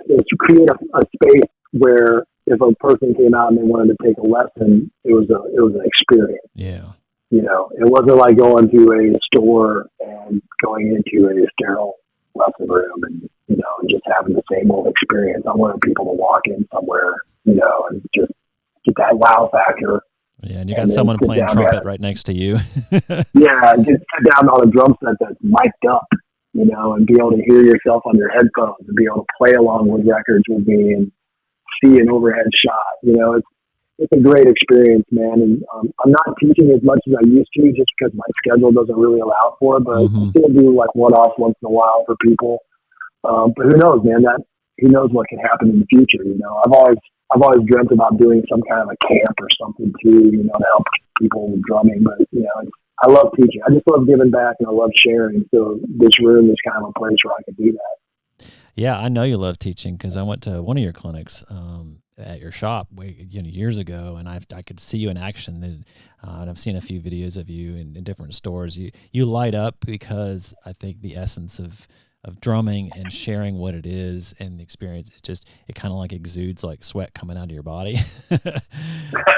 to create a space where if a person came out and they wanted to take a lesson, it was an experience. Yeah. It wasn't like going to a store and going into a sterile lesson room and just having the same old experience. I wanted people to walk in somewhere, and just get that wow factor. Yeah, and you got someone playing trumpet right next to you. Yeah, just sit down on a drum set that's mic'd up, and be able to hear yourself on your headphones and be able to play along with records with me and see an overhead shot. It's a great experience, man. And I'm not teaching as much as I used to just because my schedule doesn't really allow for it, but I still do like one-offs once in a while for people. But who knows, man, who knows what can happen in the future. I've always dreamt about doing some kind of a camp or something too, to help people with drumming. But, I love teaching. I just love giving back, and I love sharing. So this room is kind of a place where I can do that. Yeah, I know you love teaching because I went to one of your clinics at your shop years ago, and I could see you in action. And I've seen a few videos of you in different stores. You light up because I think the essence of drumming and sharing what it is and the experience, it kind of like exudes like sweat coming out of your body. So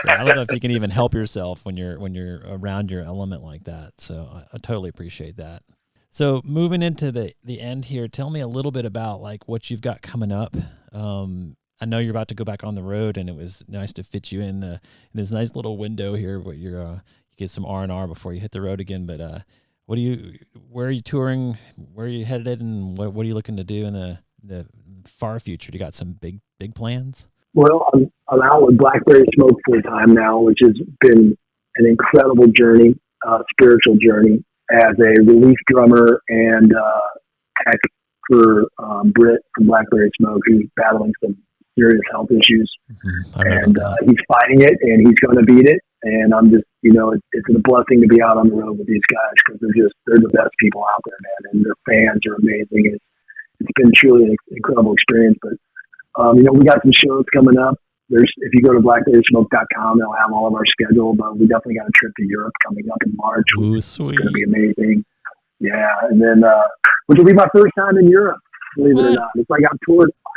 I don't know if you can even help yourself when you're around your element like that. So I totally appreciate that. So moving into the end here, tell me a little bit about like what you've got coming up. I know you're about to go back on the road, and it was nice to fit you in this nice little window here where you get some R&R before you hit the road again. But where are you touring? Where are you headed? And what are you looking to do in the far future? Do you got some big plans? Well, I'm out with Blackberry Smoke full time now, which has been an incredible journey, spiritual journey as a relief drummer and tech for Britt from Blackberry Smoke, who's battling some serious health issues. And he's fighting it, and he's going to beat it. And I'm just, it's a blessing to be out on the road with these guys because they're the best people out there, man. And their fans are amazing. It's been truly an incredible experience. But, we got some shows coming up. If you go to blackberrysmoke.com, they'll have all of our schedule, but we definitely got a trip to Europe coming up in March. Ooh, sweet. It's going to be amazing. Yeah. And then, which will be my first time in Europe, believe it or not. It's like I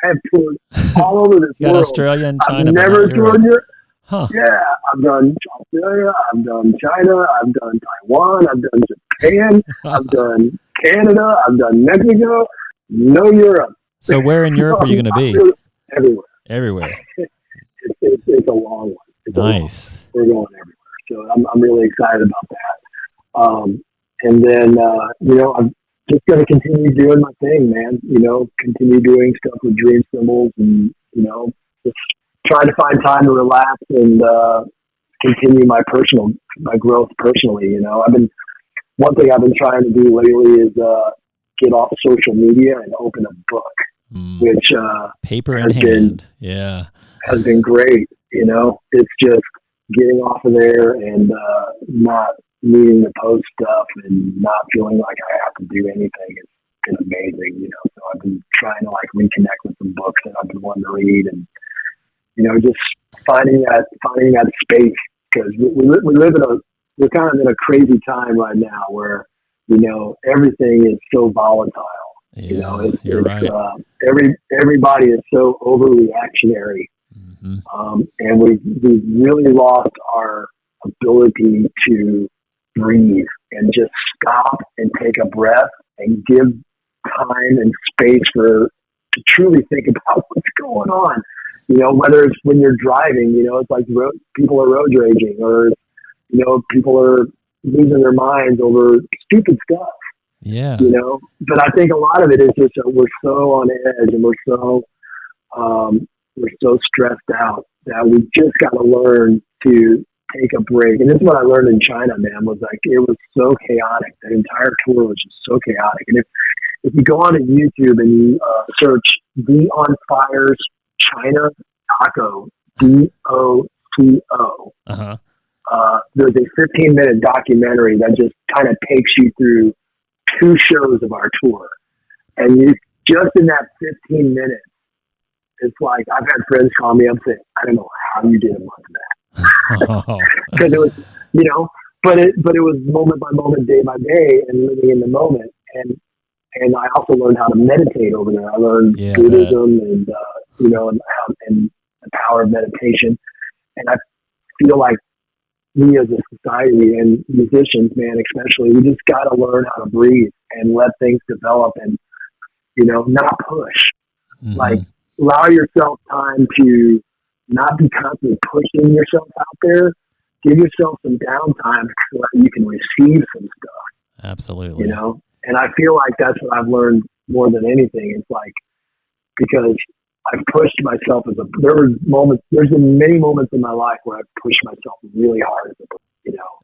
have toured all over this world. Australia and China. I've never toured Europe. Huh. Yeah, I've done Australia, I've done China, I've done Taiwan, I've done Japan, I've done Canada, I've done Mexico, no Europe. So where in Europe are you going to be? Everywhere. Everywhere. It's a long one. Nice. We're going everywhere. So I'm really excited about that. And then, I'm just going to continue doing my thing, man. Continue doing stuff with Dream Symbols and, just trying to find time to relax and continue my growth personally. One thing I've been trying to do lately is get off social media and open a book, which paper in hand, has been great. It's just getting off of there and not needing to post stuff and not feeling like I have to do anything. It's been amazing, So I've been trying to reconnect with some books that I've been wanting to read and. Just finding that space because we're kind of in a crazy time right now where, everything is so volatile. Yeah, you're right. Everybody is so overreactionary. Mm-hmm. And we've really lost our ability to breathe and just stop and take a breath and give time and space to truly think about what's going on. Whether it's when you're driving, it's like people are road raging or, people are losing their minds over stupid stuff. Yeah. But I think a lot of it is just that we're so on edge and we're so stressed out that we just got to learn to take a break. And this is what I learned in China, man, was it was so chaotic. That entire tour was just so chaotic. And if you go on to YouTube and you search Be on Fire's China Taco, DOCO. Uh-huh. There's a 15-minute documentary that just kind of takes you through 2 shows of our tour. And just in that 15 minutes, it's like I've had friends call me up saying, I don't know how you did a month of that. Because it was, but it was moment by moment, day by day, and living in the moment. And I also learned how to meditate over there. I learned Buddhism and the power of meditation. And I feel like we as a society and musicians, man, especially, we just got to learn how to breathe and let things develop and, not push. Mm-hmm. Allow yourself time to not be constantly pushing yourself out there. Give yourself some downtime so that you can receive some stuff. Absolutely. And I feel like that's what I've learned more than anything. It's because I've pushed myself there's been many moments in my life where I've pushed myself really hard,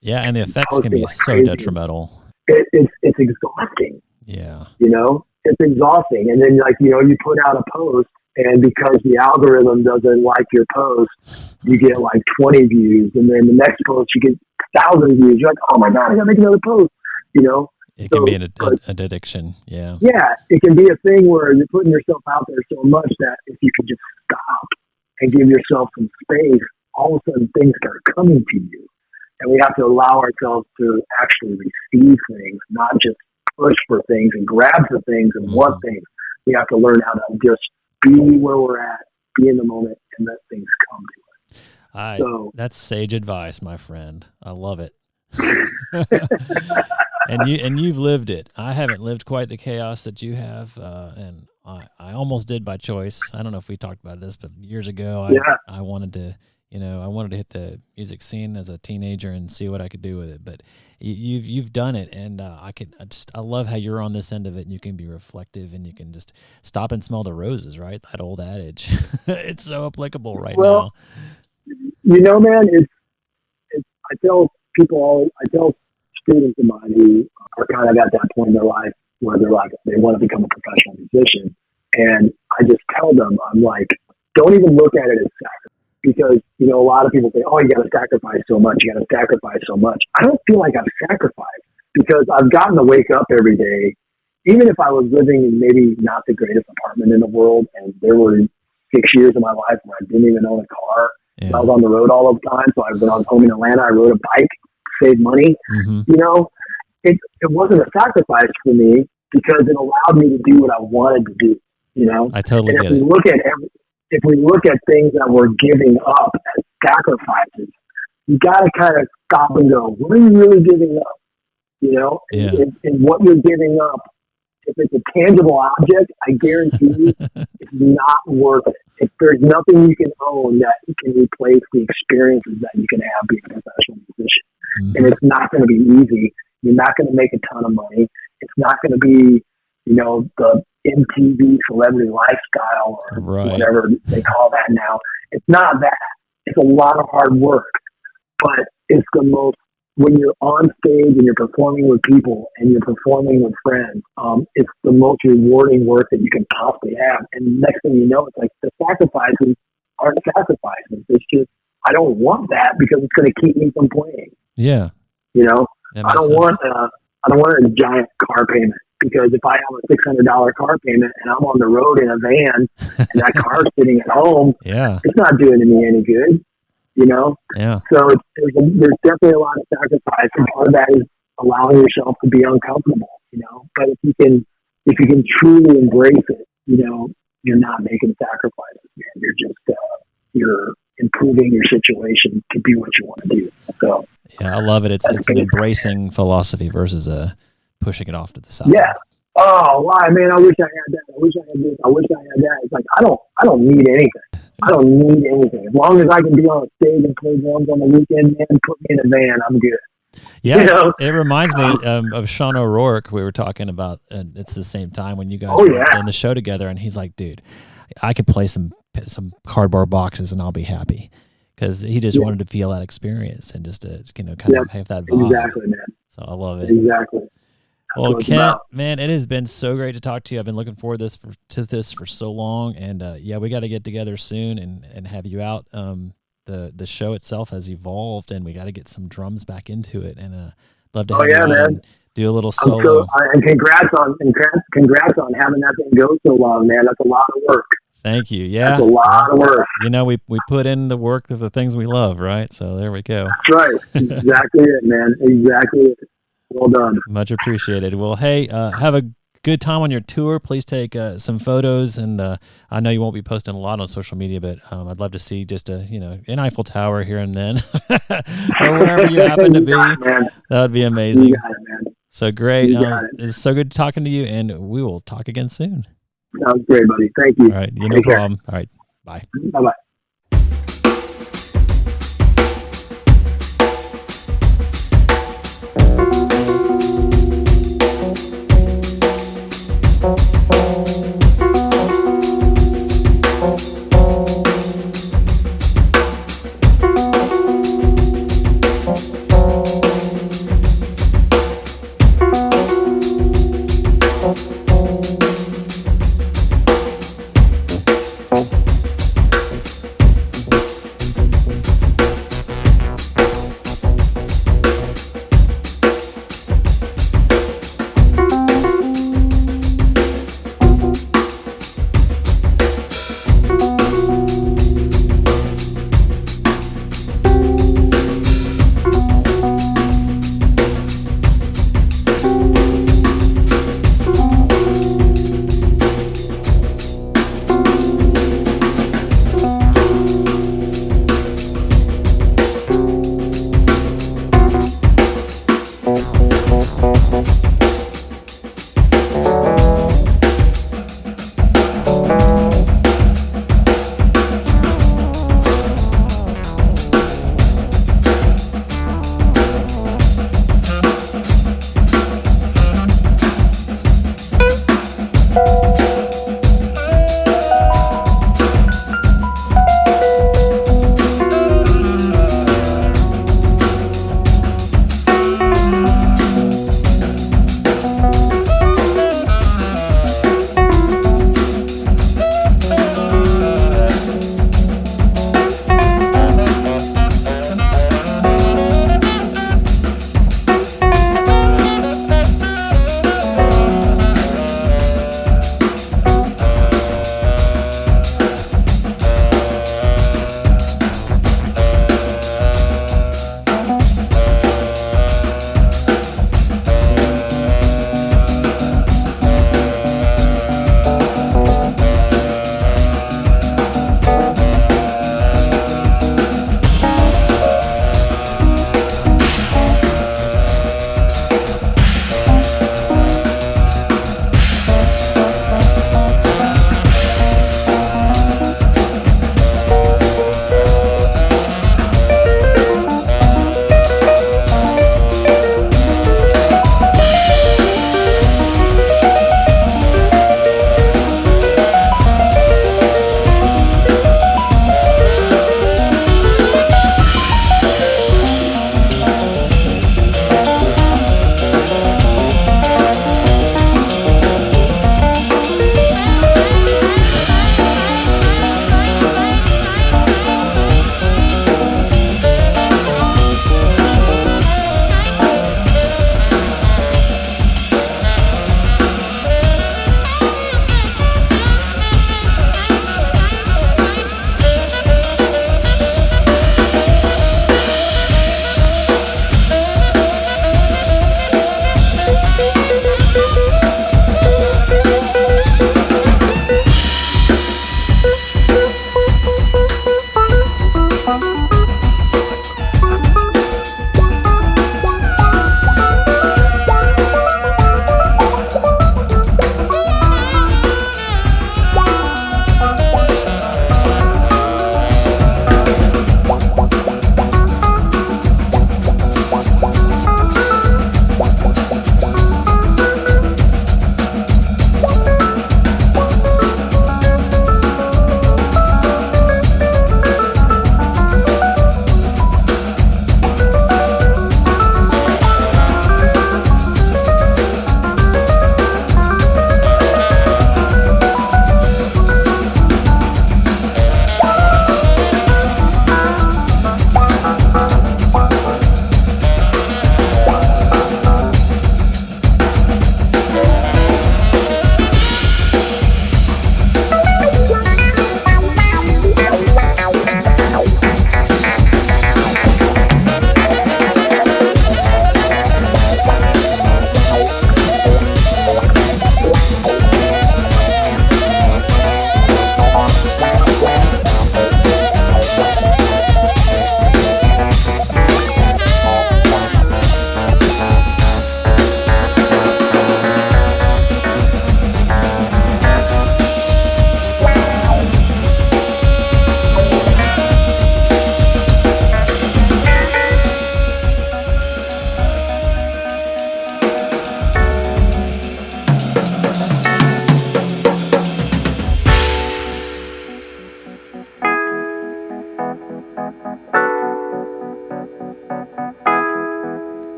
Yeah, and the effects can be so crazy. Detrimental. It's exhausting. Yeah. It's exhausting. And then you put out a post and because the algorithm doesn't like your post, you get 20 views. And then the next post you get 1,000 views. You're like, oh my God, I gotta make another post, It can be an addiction, yeah. Yeah, it can be a thing where you're putting yourself out there so much that if you could just stop and give yourself some space, all of a sudden things are coming to you. And we have to allow ourselves to actually receive things, not just push for things and grab for things and want things. We have to learn how to just be where we're at, be in the moment, and let things come to us. That's sage advice, my friend. I love it. And you've lived it. I haven't lived quite the chaos that you have, and I almost did by choice. I don't know if we talked about this, but years ago, I wanted to, I wanted to hit the music scene as a teenager and see what I could do with it. But you've done it, and I love how you're on this end of it, and you can be reflective, and you can just stop and smell the roses, right? That old adage. It's so applicable right now. Man, I tell students of mine who are kind of at that point in their life where they want to become a professional musician. And I just tell them, I'm like, don't even look at it as sacrifice. because, you know, a lot of people say, oh, you got to sacrifice so much. You got to sacrifice so much. I don't feel like I've sacrificed because I've gotten to wake up every day, even if I was living in maybe not the greatest apartment in the world. And there were 6 years of my life where I didn't even own a car. Yeah. I was on the road all the time. So when I was home in Atlanta, I rode a bike, saved money. Mm-hmm. You know, it wasn't a sacrifice for me because it allowed me to do what I wanted to do. You know, I totally get it. If we look at things that we're giving up as sacrifices, you got to kind of stop and go, what are you really giving up? You know, yeah. and what you're giving up, if it's a tangible object, I guarantee you it's not worth it. If there's nothing you can own that can replace the experiences that you can have being a professional musician. Mm-hmm. And it's not going to be easy. You're not going to make a ton of money. It's not going to be, you know, the MTV celebrity lifestyle or whatever they call that now. It's not that. It's a lot of hard work, but it's the most, when you're on stage and you're performing with people and you're performing with friends, it's the most rewarding work that you can possibly have. And next thing you know, it's like the sacrifices aren't sacrifices. It's just, I don't want that because it's going to keep me from playing. Yeah. You know, I don't want a giant car payment. Because if I have a $600 car payment and I'm on the road in a van and that car's sitting at home, it's not doing me any good, you know? Yeah. So there's definitely a lot of sacrifice, and part of that is allowing yourself to be uncomfortable, you know? But if you can truly embrace it, you know, you're not making sacrifices, man. You're just you're improving your situation to be what you want to do. So yeah, I love it. It's an embracing philosophy versus pushing it off to the side. Yeah. Oh, why, man? I wish I had that. I wish I had this. I wish I had that. It's like I don't need anything. I don't need anything. As long as I can be on a stage and play drums on the weekend, man, put me in a van, I'm good. Yeah, you know? It reminds me of Sean O'Rourke. We were talking about, and it's the same time when you guys were in the show together, and he's like, dude, I could play some cardboard boxes and I'll be happy. Because he just wanted to feel that experience and just to, you know, kind of have that vibe. Exactly, man. So I love it. Exactly. Well, Kent, man, it has been so great to talk to you. I've been looking forward to this for so long, and we got to get together soon and have you out. The show itself has evolved, and we got to get some drums back into it, and love to have you on and do a little solo. And congrats on having that thing go so long, man. That's a lot of work. Thank you. Yeah, that's a lot of work. You know, we put in the work of the things we love, right? So there we go. That's right. Exactly it, man. Exactly it. Well done. Much appreciated. Well, hey, have a good time on your tour. Please take some photos, and I know you won't be posting a lot on social media, but I'd love to see just an Eiffel Tower here and then, or wherever you happen to be. That would be amazing. You got it, man. So great. It's so good talking to you, and we will talk again soon. Sounds great, buddy. Thank you. All right. No problem. All right. Bye. Bye-bye.